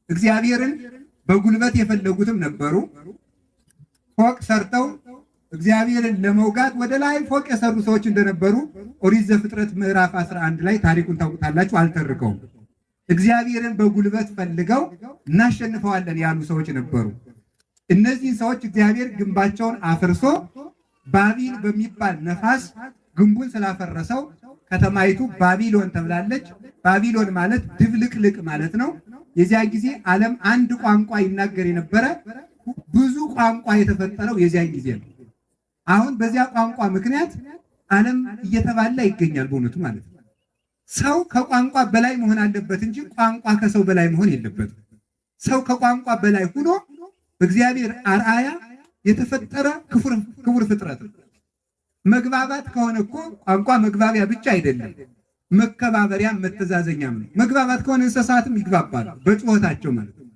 እግዚአብሔርን በጉልበት የፈለጉትም ነበሩ። ፎቅ ሰርተው እግዚአብሔርን ለመውጋት ወደ ላይ ፎቅ የሰሩ ሰዎች እንደነበሩ ኦሪት ዘፍጥረት ምዕራፍ 11 ላይ ታሪኩን ታውቁታላችሁ፣ አልተርከውም። እግዚአብሔርን በጉልበት ፈልገው እናሸንፈዋለን ያሉ ሰዎች ነበሩ። እነዚህን ሰዎች እግዚአብሔር ግንባቸውን አፍርሶ ባቢል በሚባል ነፋስ ግንቡን ስላፈረሰው ከተማይቱ ባቢሎን ተብላለች። ባቢሎን ማለት ድብልቅልቅ ማለት ነው። የዚያ ጊዜ ዓለም አንድ ቋንቋ ይናገር የነበረ ብዙ ቋንቋ የተፈጠረው የዚያ ጊዜ ነው። አሁን በዚያ ቋንቋ ምክንያት ዓለም እየተባላ ይገኛል በእውነቱ ማለት ነው። ሰው ከቋንቋ በላይ መሆን አለበት እንጂ ቋንቋ ከሰው በላይ መሆን የለበትም። ሰው ከቋንቋ በላይ ሆኖ በእግዚአብሔር አርአያ የተፈጠረ ክቡር ፍጥረት ነው። መግባባት ከሆነ እኮ ቋንቋ መግባቢያ ብቻ አይደለም፣ መከባበሪያም መተዛዘኛም ነው። መግባባት ከሆነ እንስሳትም ይግባባሉ በጩኸታቸው ማለት ነው።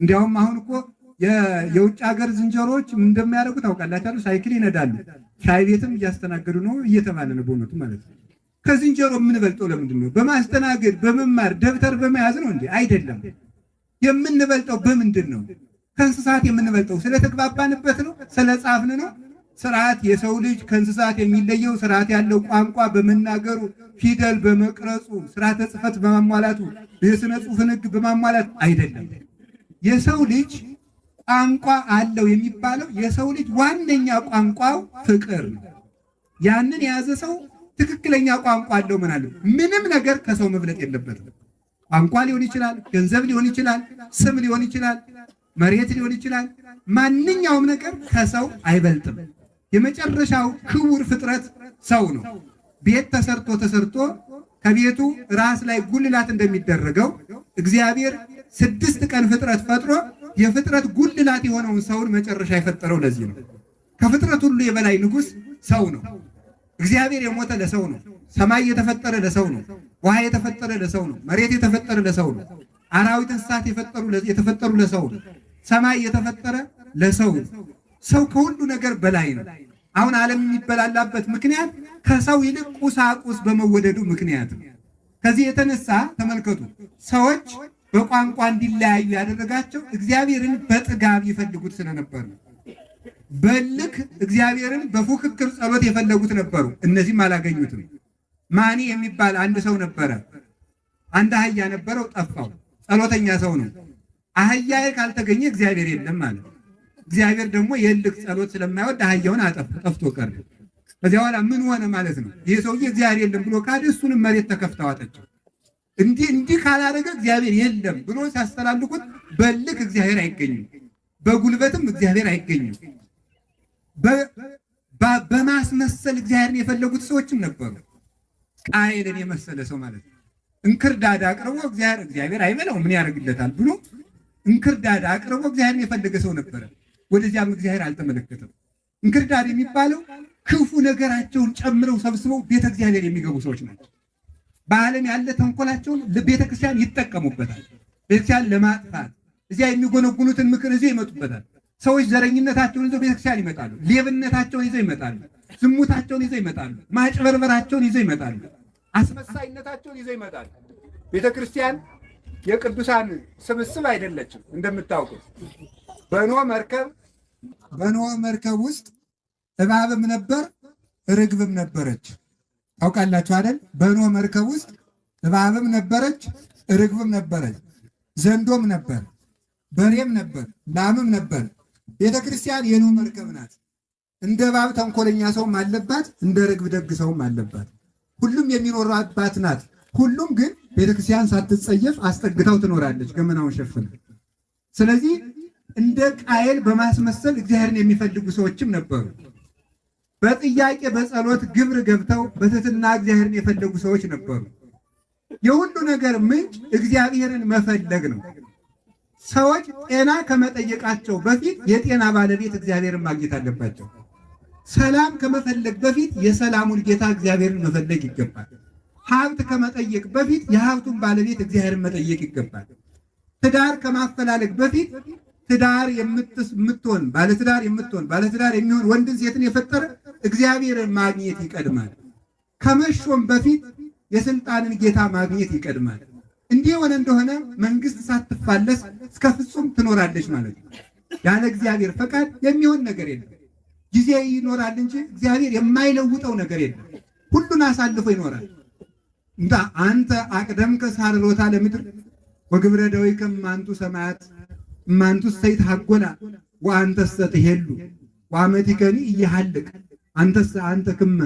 እንዲያውም አሁን እኮ የውጭ ሀገር ዝንጀሮዎች እንደሚያደርጉ ታውቃላችሁ። ሳይክል ይነዳሉ፣ ሻይ ቤትም እያስተናገዱ ነው እየተባለ ነው በእውነቱ ማለት ነው። ከዝንጀሮ የምንበልጠው ለምንድን ነው? በማስተናገድ በመማር ደብተር በመያዝ ነው እንዴ? አይደለም። የምንበልጠው በምንድን ነው? ከእንስሳት የምንበልጠው ስለተግባባንበት ነው? ስለጻፍን ነው? ስርዓት የሰው ልጅ ከእንስሳት የሚለየው ስርዓት ያለው ቋንቋ በመናገሩ፣ ፊደል በመቅረጹ፣ ስርዓተ ጽሕፈት በማሟላቱ፣ የሥነ ጽሑፍን ሕግ በማሟላቱ አይደለም። የሰው ልጅ ቋንቋ አለው የሚባለው የሰው ልጅ ዋነኛ ቋንቋው ፍቅር ነው። ያንን የያዘ ሰው ትክክለኛ ቋንቋ አለው። ምን አለው? ምንም ነገር ከሰው መብለጥ የለበትም። ቋንቋ ሊሆን ይችላል፣ ገንዘብ ሊሆን ይችላል፣ ስም ሊሆን ይችላል፣ መሬት ሊሆን ይችላል። ማንኛውም ነገር ከሰው አይበልጥም። የመጨረሻው ክቡር ፍጥረት ሰው ነው። ቤት ተሰርቶ ከቤቱ ራስ ላይ ጉልላት እንደሚደረገው እግዚአብሔር 6 ቀን ፍጥረት ፈጥሮ የፍጥረት ጉልላት የሆነውን ሰውን መጨረሻ የፈጠረው ለዚህ ነው። ከፍጥረት ሁሉ የበላይ ንጉሥ ሰው ነው። እግዚአብሔር የሞተ ለሰው ነው። ሰማይ የተፈጠረ ለሰው ነው። ውሃ የተፈጠረ ለሰው ነው። መሬት የተፈጠረ ለሰው ነው። አራዊት እንስሳት የተፈጠሩ ለሰው ነው። ሰማይ የተፈጠረ ለሰው ነው። ሰው ከሁሉ ነገር በላይ ነው። አሁን ዓለም የሚበላላበት ምክንያት ከሰው ይልቅ ቁሳቁስ በመወደዱ ምክንያት ነው። ከዚህ የተነሳ ተመልከቱ፣ ሰዎች በቋንቋ እንዲለያዩ ያደረጋቸው እግዚአብሔርን በጥጋብ ይፈልጉት ስለነበር ነው። በልክ እግዚአብሔርን በፉክክር ጸሎት የፈለጉት ነበሩ። እነዚህም አላገኙትም። ማኒ የሚባል አንድ ሰው ነበረ። አንድ አህያ ነበረው፣ ጠፋው። ጸሎተኛ ሰው ነው። አህያዬ ካልተገኘ እግዚአብሔር የለም ማለት። እግዚአብሔር ደግሞ የልክ ጸሎት ስለማይወድ አህያውን ጠፍቶ ቀረ። ከዚያ በኋላ ምን ሆነ ማለት ነው? ይሄ ሰውዬ እግዚአብሔር የለም ብሎ ካደ፣ እሱንም መሬት ተከፍተው አጠቸው። እንዲህ ካላደረገ እግዚአብሔር የለም ብሎ ሲያስተላልቁት በልክ እግዚአብሔር አይገኝም፣ በጉልበትም እግዚአብሔር አይገኝም። በማስመሰል እግዚአብሔርን የፈለጉት ሰዎችም ነበሩ። ቃየልን የመሰለ ሰው ማለት ነው። እንክርዳድ አቅርቦ እግዚአብሔር አይበላው ምን ያደርግለታል ብሎ እንክርዳድ አቅርቦ እግዚአብሔርን የፈለገ ሰው ነበረ። ወደዚያም እግዚአብሔር አልተመለከተም። እንክርዳድ የሚባለው ክፉ ነገራቸውን ጨምረው ሰብስበው ቤተ እግዚአብሔር የሚገቡ ሰዎች ናቸው። በዓለም ያለ ተንኮላቸውን ለቤተክርስቲያን ይጠቀሙበታል። ቤተክርስቲያን ለማጥፋት እዚያ የሚጎነጉኑትን ምክር እዚያ ይመጡበታል። ሰዎች ዘረኝነታቸውን ይዘው ቤተክርስቲያን ይመጣሉ። ሌብነታቸውን ይዘው ይመጣሉ። ዝሙታቸውን ይዘው ይመጣሉ። ማጭበርበራቸውን ይዘው ይመጣሉ። አስመሳይነታቸውን ይዘው ይመጣሉ። ቤተክርስቲያን የቅዱሳን ስብስብ አይደለችም። እንደምታውቁት በኖህ መርከብ ውስጥ እባብም ነበር፣ ርግብም ነበረች። ታውቃላችሁ አይደል? በኖህ መርከብ ውስጥ እባብም ነበረች፣ ርግብም ነበረች፣ ዘንዶም ነበር፣ በሬም ነበር፣ ላምም ነበር። ቤተክርስቲያን የኖህ መርከብ ናት። እንደ እባብ ተንኮለኛ ሰውም አለባት፣ እንደ ርግብ ደግ ሰውም አለባት። ሁሉም የሚኖርባት ናት። ሁሉም ግን ቤተክርስቲያን ሳትጸየፍ አስጠግታው ትኖራለች፣ ገመናውን ሸፍና። ስለዚህ እንደ ቃየል በማስመሰል እግዚአብሔርን የሚፈልጉ ሰዎችም ነበሩ። በጥያቄ በጸሎት ግብር ገብተው በትህትና እግዚአብሔርን የፈለጉ ሰዎች ነበሩ። የሁሉ ነገር ምንጭ እግዚአብሔርን መፈለግ ነው። ሰዎች ጤና ከመጠየቃቸው በፊት የጤና ባለቤት እግዚአብሔርን ማግኘት አለባቸው። ሰላም ከመፈለግ በፊት የሰላሙን ጌታ እግዚአብሔርን መፈለግ ይገባል። ሀብት ከመጠየቅ በፊት የሀብቱን ባለቤት እግዚአብሔርን መጠየቅ ይገባል። ትዳር ከማፈላለግ በፊት ትዳር የምትሆን ባለትዳር የሚሆን ወንድን ሴትን የፈጠረ እግዚአብሔርን ማግኘት ይቀድማል። ከመሾም በፊት የስልጣንን ጌታ ማግኘት ይቀድማል። እንዲህ ሆነ እንደሆነ መንግስት ሳትፋለስ እስከ ፍጹም ትኖራለች ማለት ነው። ያለ እግዚአብሔር ፈቃድ የሚሆን ነገር የለም። ጊዜ ይኖራል እንጂ እግዚአብሔር የማይለውጠው ነገር የለም። ሁሉን አሳልፎ ይኖራል። እንታ አንተ አቅደምከ ሳልሎታ ለምድር ወግብረ ደዊከ እማንቱ ሰማያት እማንቱ ሰይት ሀጎላ ወአንተሰ ትሄሉ ወአመቲከኒ እየሃልቅ አንተ ክመ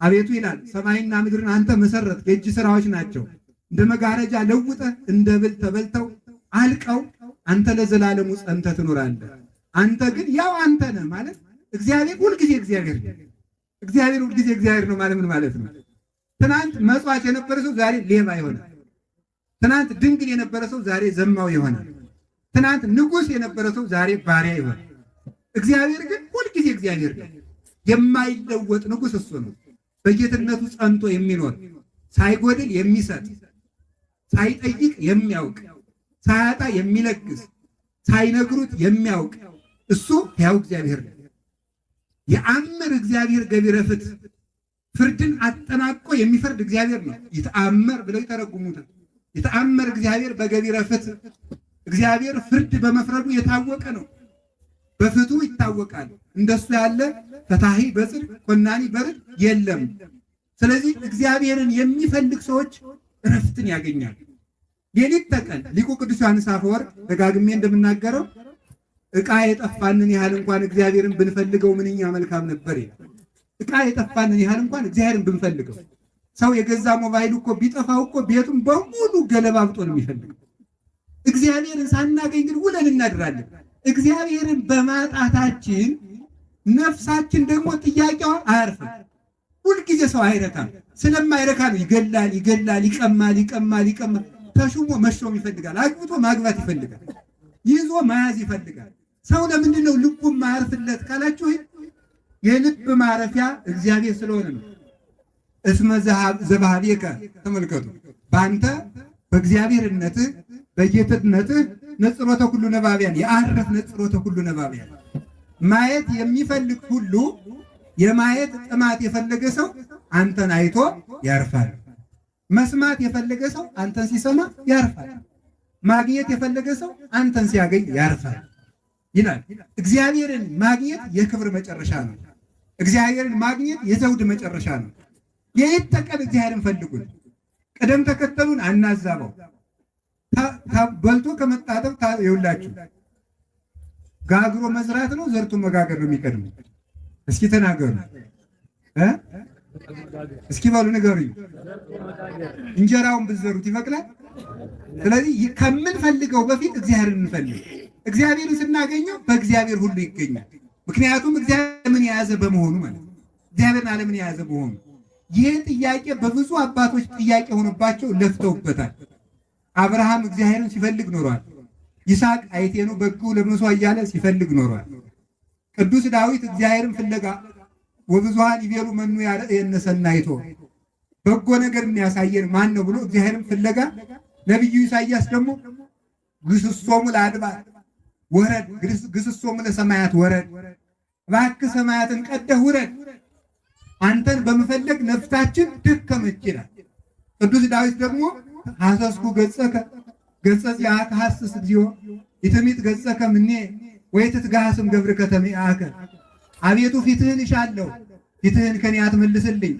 አቤቱ ይላል ሰማይና ምድርን አንተ መሰረት የእጅ ስራዎች ናቸው። እንደ መጋረጃ ለውጠ እንደ ብል ተበልተው አልቀው አንተ ለዘላለሙ ጸንተህ ትኖራለህ። አንተ ግን ያው አንተ ነህ ማለት እግዚአብሔር ሁልጊዜ እግዚአብሔር ነው። እግዚአብሔር ሁልጊዜ እግዚአብሔር ነው ማለት ምን ማለት ነው? ትናንት መጽዋች የነበረ ሰው ዛሬ ሌባ ይሆናል። ትናንት ድንግል የነበረ ሰው ዛሬ ዘማዊ ይሆናል። ትናንት ንጉሥ የነበረ ሰው ዛሬ ባሪያ ይሆናል። እግዚአብሔር ግን ሁልጊዜ እግዚአብሔር ነው። የማይለወጥ ንጉሥ እሱ ነው። በጌትነቱ ጸንቶ የሚኖር ሳይጎድል የሚሰጥ ሳይጠይቅ የሚያውቅ ሳያጣ የሚለግስ ሳይነግሩት የሚያውቅ እሱ ሕያው እግዚአብሔር ነው። የአምር እግዚአብሔር ገቢረ ፍትሕ ፍርድን አጠናቆ የሚፈርድ እግዚአብሔር ነው። ይተአመር ብለው ይተረጉሙታል። ይተአመር እግዚአብሔር በገቢረ ፍትሕ እግዚአብሔር ፍርድ በመፍረዱ የታወቀ ነው። በፍትሑ ይታወቃል። እንደሱ ያለ ፈታሂ በጽድቅ ኮናኒ በርድ የለም። ስለዚህ እግዚአብሔርን የሚፈልግ ሰዎች እረፍትን ያገኛል። ሌሊት ተቀን ሊቁ ቅዱስ ዮሐንስ አፈወርቅ ደጋግሜ እንደምናገረው ዕቃ የጠፋንን ያህል እንኳን እግዚአብሔርን ብንፈልገው ምንኛ መልካም ነበር ይላል። ዕቃ የጠፋንን ያህል እንኳን እግዚአብሔርን ብንፈልገው። ሰው የገዛ ሞባይሉ እኮ ቢጠፋው እኮ ቤቱን በሙሉ ገለባብጦ ነው የሚፈልገው። እግዚአብሔርን ሳናገኝ ግን ውለን እናድራለን። እግዚአብሔርን በማጣታችን ነፍሳችን ደግሞ ጥያቄዋ አያርፍም። ሁልጊዜ ሰው አይረካም። ስለማይረካ ነው ይገላል፣ ይቀማል። ተሹሞ መሾም ይፈልጋል። አግብቶ ማግባት ይፈልጋል። ይዞ መያዝ ይፈልጋል። ሰው ለምንድን ነው ልቡ ማያርፍለት ካላችሁ የልብ ማረፊያ እግዚአብሔር ስለሆነ ነው። እስመ ዘባህቤከ ተመልከቱ፣ በአንተ በእግዚአብሔርነትህ በጌትነትህ ነጽሮተ ሁሉ ነባቢያን የአረፍ ነጽሮተ ሁሉ ነባቢያን ማየት የሚፈልግ ሁሉ የማየት ጥማት የፈለገ ሰው አንተን አይቶ ያርፋል። መስማት የፈለገ ሰው አንተን ሲሰማ ያርፋል። ማግኘት የፈለገ ሰው አንተን ሲያገኝ ያርፋል ይላል። እግዚአብሔርን ማግኘት የክብር መጨረሻ ነው። እግዚአብሔርን ማግኘት የዘውድ መጨረሻ ነው። የት ተቀን እግዚአብሔርን ፈልጉን። ቅደም ተከተሉን አናዛበው። በልቶ ከመጣጠብ ይውላችሁ ጋግሮ መዝራት ነው ዘርቶ መጋገር ነው የሚቀድመው? እስኪ ተናገሩ እስኪ ባሉ ንገሩኝ። እንጀራውን ብትዘሩት ይበቅላል? ስለዚህ ከምንፈልገው በፊት እግዚአብሔርን እንፈልግ። እግዚአብሔርን ስናገኘው በእግዚአብሔር ሁሉ ይገኛል። ምክንያቱም እግዚአብሔር ምን የያዘ በመሆኑ ማለት ነው። እግዚአብሔርን ዓለምን የያዘ በመሆኑ ይህ ጥያቄ በብዙ አባቶች ጥያቄ ሆኖባቸው ለፍተውበታል። አብርሃም እግዚአብሔርን ሲፈልግ ኖሯል። ይስሐቅ አይቴኑ በጉ ለመስዋዕት እያለ ሲፈልግ ኖሯል። ቅዱስ ዳዊት እግዚአብሔርን ፍለጋ ወብዙሃን ይቤሉ መኑ ያርአየነ ሰናይቶ በጎ ነገር የሚያሳየን ማን ነው ብሎ እግዚአብሔርን ፍለጋ ነቢዩ ኢሳይያስ ደግሞ ግስሶሙ ለአድባር ወረድ ግስሶሙ ለሰማያት ወረድ፣ እባክህ ሰማያትን ቀደህ ውረድ፣ አንተን በመፈለግ ነፍሳችን ደከመች ይላል። ቅዱስ ዳዊት ደግሞ ሐሰስኩ ገጸከ ገጸ ዚአከ ሐስስ እግዚኦ ኢትሚት ገጸከ ምኔ ወይትትጋሃስም ገብርከ ተሚአከ። አቤቱ ፊትህን እሻለሁ፣ ፊትህን ከኔ አትመልስልኝ።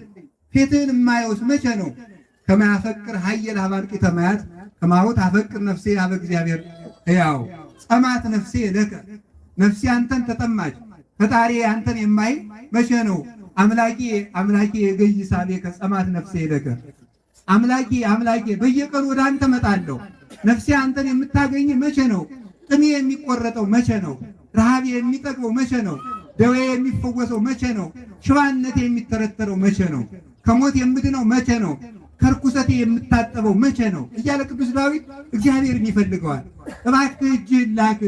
ፊትህን የማየውስ መቼ ነው? ከማያፈቅር ሀየል ሀባንቂ ተማያት ከማሁ ታፈቅር ነፍሴ ሀበ እግዚአብሔር ሕያው ጸማት ነፍሴ ለከ። ነፍሴ አንተን ተጠማች፣ ፈጣሪ አንተን የማይ መቼ ነው? አምላኬ የገይ ሳቤከ ጸማት ነፍሴ ለከ። አምላኬ በየቀኑ ወደ አንተ መጣለሁ። ነፍሴ አንተን የምታገኝ መቼ ነው? ጥሜ የሚቆረጠው መቼ ነው? ረሃብ የሚጠግበው መቼ ነው? ደዌ የሚፈወሰው መቼ ነው? ሽባነቴ የሚተረተረው መቼ ነው? ከሞት የምድነው መቼ ነው? ከርኩሰቴ የምታጠበው መቼ ነው? እያለ ቅዱስ ዳዊት እግዚአብሔርን ይፈልገዋል። እባክህ እጅህን ላክ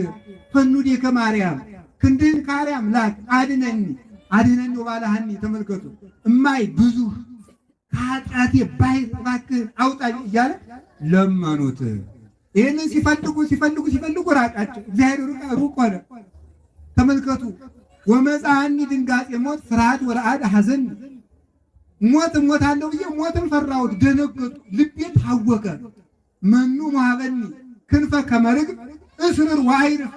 ፈኑዴ ከማርያም ክንድህን ከአርያም ላክ አድነን ወባልሃኒ። ተመልከቱ እማይ ብዙ ከኃጢአቴ ባይ እባክህ አውጣኝ እያለ ለመኑት። ይህንን ሲፈልጉ ራቃቸው። እግዚአብሔር ሩቅ ሆነ። ተመልከቱ ወመጽአኒ ድንጋጤ ሞት ፍርሃት ወረአድ ሐዘን። ሞት እሞታለሁ ብዬ ሞትን ፈራሁት፣ ደነገጡ፣ ልቤ ታወከ። መኑ መሃበኒ ክንፈ ከመርግብ እስርር ዋይርፍ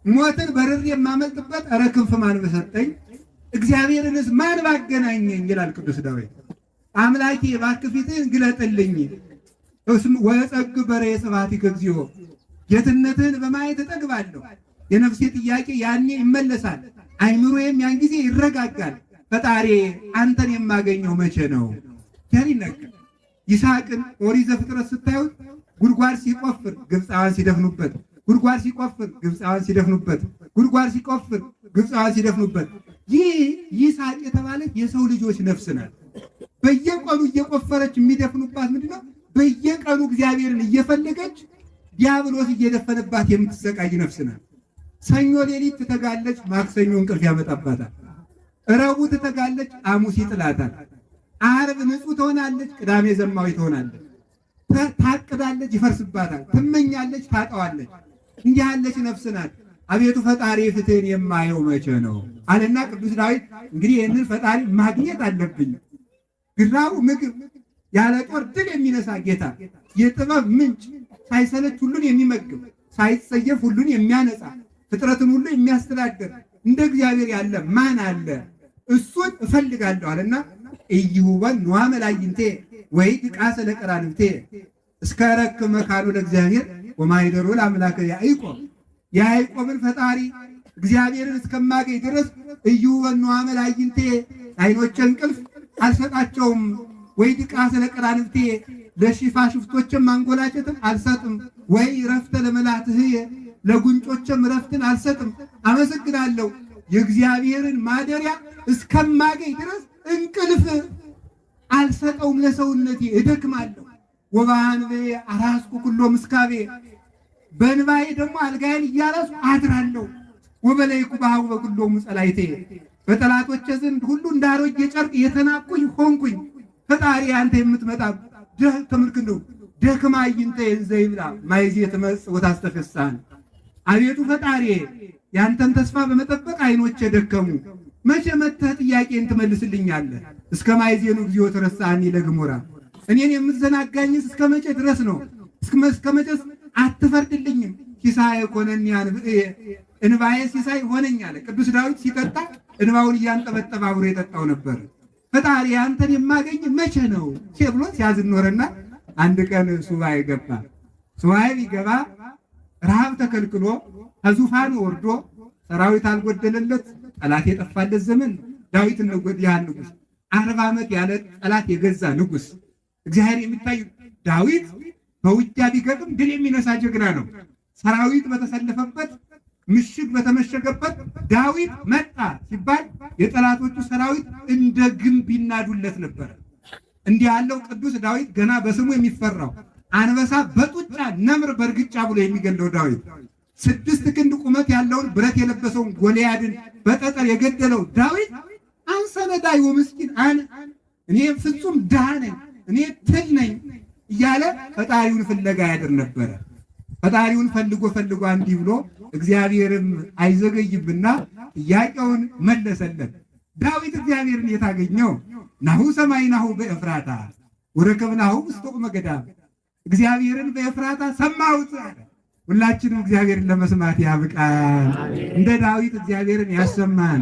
ሞትን በርር የማመልጥበት ኧረ ክንፍ ማን በሰጠኝ እግዚአብሔርንስ ማን ባገናኘኝ ይላል ቅዱስ ዳዊት። አምላኬ እባክህ ፊትህን ግለጥልኝ ወጸግ በሬ ስብሐቲከ እግዚኦ ጌትነትህን በማየት እጠግባለሁ። የነፍሴ ጥያቄ ያኔ ይመለሳል፣ አይምሮዬም ያን ጊዜ ይረጋጋል። ፈጣሪ አንተን የማገኘው መቼ ነው? ያል ይነገር። ይስሐቅን ኦሪት ዘፍጥረት ስታዩት ጉድጓድ ሲቆፍር ግብፃውያን ሲደፍኑበት፣ ጉድጓድ ሲቆፍር ግብፃውያን ሲደፍኑበት፣ ጉድጓድ ሲቆፍር ግብፃውያን ሲደፍኑበት። ይህ ይስሐቅ የተባለች የሰው ልጆች ነፍስ ናት። በየቀኑ እየቆፈረች የሚደፍኑባት ምንድነው? በየቀኑ እግዚአብሔርን እየፈለገች ዲያብሎስ እየደፈነባት የምትሰቃይ ነፍስ ናት። ሰኞ ሌሊት ትተጋለች፣ ማክሰኞ እንቅልፍ ያመጣባታል። ረቡዕ ትተጋለች፣ ሐሙስ ይጥላታል። ዓርብ ንጹሕ ትሆናለች፣ ቅዳሜ ዘማዊ ትሆናለች። ታቅዳለች፣ ይፈርስባታል። ትመኛለች፣ ታጠዋለች። እንዲህ ያለች ነፍስ ናት። አቤቱ ፈጣሪ ፍትህን የማየው መቼ ነው አለና ቅዱስ ዳዊት እንግዲህ ይህንን ፈጣሪ ማግኘት አለብኝ። ግራው ምግብ ያለ ጦር ድል የሚነሳ ጌታ፣ የጥበብ ምንጭ፣ ሳይሰለች ሁሉን የሚመግብ ሳይጸየፍ ሁሉን የሚያነጻ ፍጥረትን ሁሉ የሚያስተዳድር እንደ እግዚአብሔር ያለ ማን አለ? እሱን እፈልጋለሁ አለና ኢይሁበን ኖአመ ላዕይንቴ ወይ ድቃሰ ለቀራንብቴ እስከ ረክብ መካኑ ለእግዚአብሔር ወማኅደሮ ለአምላከ ያዕቆብ። የያዕቆብን ፈጣሪ እግዚአብሔርን እስከማገኝ ድረስ ኢይሁበን ኖአመ ላዕይንቴ ዓይኖቼ እንቅልፍ አልሰጣቸውም። ወይ ድቃሰ ለቀራንብቴ ለሽፋሽፍቶችም ማንጎላቸትን አልሰጥም። ወይ ረፍተ ለመላትህየ ለጉንጮችም ረፍትን አልሰጥም። አመሰግናለሁ የእግዚአብሔርን ማደሪያ እስከማገኝ ድረስ እንቅልፍ አልሰጠውም። ለሰውነቴ እደክማለሁ። ወበአንብዕ አራስኩ ኩሎ ምስካቤ በእንባዬ ደግሞ አልጋዬን እያራስኩ አድራለሁ። ወበላይኩ በኀቡ በኩሎሙ ጸላእቴ በጠላቶቼ ዘንድ ሁሉ እንዳሮጌ ጨርቅ የተናቅሁኝ ሆንኩኝ። ፈጣሪ አንተ የምትመጣ ተመልክ ነው ደክማ አዕይንተ እንዘ ይብላ ማይዜ ትመጽእ ወታስተፈስሐን። አቤቱ ፈጣሪ ያንተን ተስፋ በመጠበቅ ዓይኖቼ ደከሙ። መቼ መጥተህ ጥያቄን ትመልስልኛለህ? እስከ ማይዜኑ እግዚኦ ተረሳኒ ለግሙራ እኔን የምትዘናጋኝስ እስከ መቼ ድረስ ነው? እስከ መቼስ አትፈርድልኝም? ሲሳይ ኮነኒ አንብዕ እንባዬ ሲሳይ ሆነኝ አለ ቅዱስ ዳዊት። ሲጠጣ እንባውን እያንጠበጠበ አብሮ የጠጣው ነበር። ፈጣሪ አንተን የማገኝ መቼ ነው ብሎ ሲያዝን ኖረና አንድ ቀን ሱባኤ ገባ። ሱባኤ ቢገባ ረሃብ ተከልክሎ ከዙፋኑ ወርዶ ሰራዊት አልጎደለለት ጠላት የጠፋለት ዘመን ዳዊት ነው። ያህል ንጉሥ 40 ዓመት ያለ ጠላት የገዛ ንጉሥ እግዚአብሔር የሚታይ ዳዊት በውጊያ ቢገጥም ድል የሚነሳ ጀግና ነው። ሰራዊት በተሰለፈበት ምሽግ በተመሸገበት ዳዊት መጣ ሲባል የጠላቶቹ ሰራዊት እንደ ግንብ ይናዱለት ነበር። እንዲህ ያለው ቅዱስ ዳዊት ገና በስሙ የሚፈራው አንበሳ በጡጫ ነምር በእርግጫ ብሎ የሚገለው ዳዊት 6 ክንድ ቁመት ያለውን ብረት የለበሰውን ጎልያድን በጠጠር የገደለው ዳዊት አንሰነዳይ ወምስኪን እኔ ፍጹም ድሃ ነኝ፣ እኔ ትል ነኝ እያለ ፈጣሪውን ፍለጋ ያድር ነበረ። ፈጣሪውን ፈልጎ እንዲህ ብሎ እግዚአብሔርም አይዘገይብና ጥያቄውን መለሰለት። ዳዊት እግዚአብሔርን የታገኘው ናሁ ሰማይናሁ በኤፍራታ ወረከብናሁ ውስተ ቁመ ገዳም እግዚአብሔርን በኤፍራታ ሰማሁት አለ። ሁላችንም እግዚአብሔርን ለመስማት ያብቃን። እንደ ዳዊት እግዚአብሔርን ያሰማን።